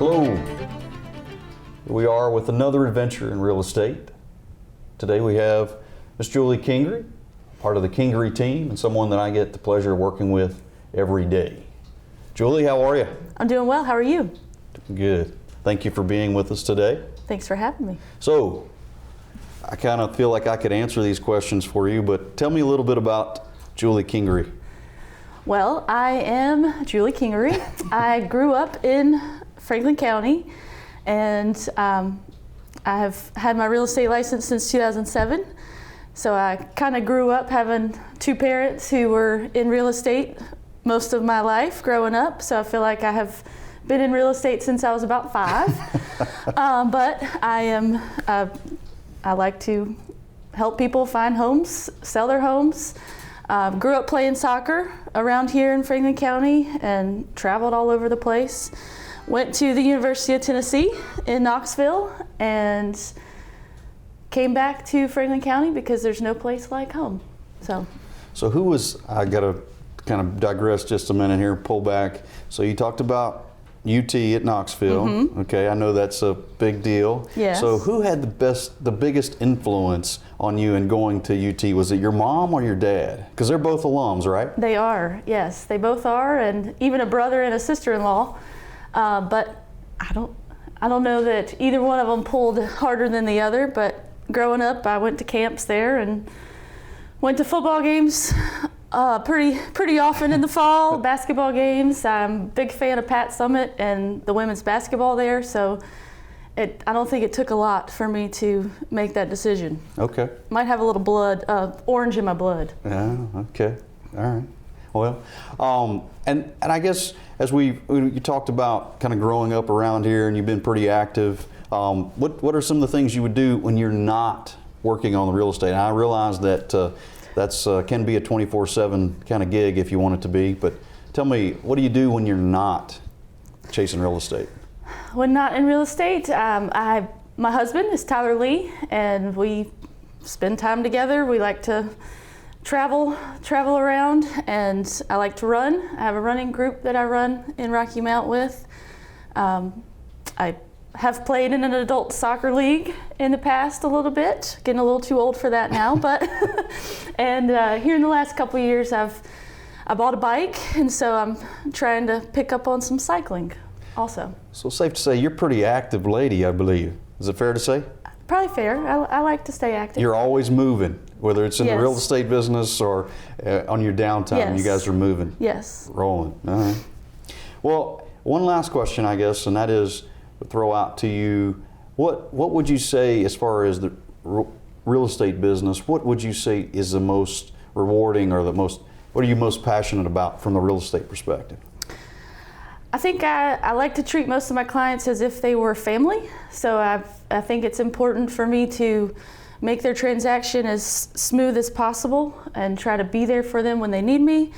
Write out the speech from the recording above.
Hello. Here we are with another adventure in real estate. Today we have Miss Julie Kingery, part of the Kingery team, and someone that I get the pleasure of working with every day. Julie, how are you? I'm doing well. How are you? Good. Thank you for being with us today. Thanks for having me. So, I kind of feel like I could answer these questions for you, but tell me a little bit about Julie Kingery. Well, I am Julie Kingery. I grew up in Franklin County, and I have had my real estate license since 2007. So I kind of grew up having two parents who were in real estate most of my life growing up. So I feel like I have been in real estate since I was about 5. But I like to help people find homes, sell their homes. Grew up playing soccer around here in Franklin County and traveled all over the place. Went to the University of Tennessee in Knoxville and came back to Franklin County because there's no place like home. So who was, I gotta kind of digress just a minute here, pull back. So you talked about UT at Knoxville. Mm-hmm. Okay, I know that's a big deal. Yes. So who had the biggest influence on you in going to UT? Was it your mom or your dad? Because they're both alums, right? They are, yes, they both are, and even a brother and a sister-in-law. But I don't know that either one of them pulled harder than the other. But growing up, I went to camps there and went to football games pretty often in the fall, basketball games. I'm a big fan of Pat Summitt and the women's basketball there, so I don't think it took a lot for me to make that decision. Okay. Might have a little orange in my blood. Yeah, okay, all right. Well, and I guess as you talked about kind of growing up around here and you've been pretty active, what are some of the things you would do when you're not working on the real estate? And I realize that that's can be a 24/7 kind of gig if you want it to be, but tell me, what do you do when you're not chasing real estate? When not in real estate, my husband is Tyler Lee, and we spend time together. We like to travel around, and I like to run. I have a running group that I run in Rocky Mount with. I have played in an adult soccer league in the past a little bit, getting a little too old for that now, but and here in the last couple of years I bought a bike, and so I'm trying to pick up on some cycling also. So safe to say you're a pretty active lady, I believe. Is it fair to say? Probably fair. I like to stay active. You're always moving, whether it's in the real estate business or on your downtime. Yes. You guys are moving. Yes. Rolling. All right. Well, one last question, I guess, and that is, throw out to you, what would you say as far as the real estate business, what would you say is the most rewarding or what are you most passionate about from the real estate perspective? I think I like to treat most of my clients as if they were family. So I think it's important for me to make their transaction as smooth as possible and try to be there for them when they need me.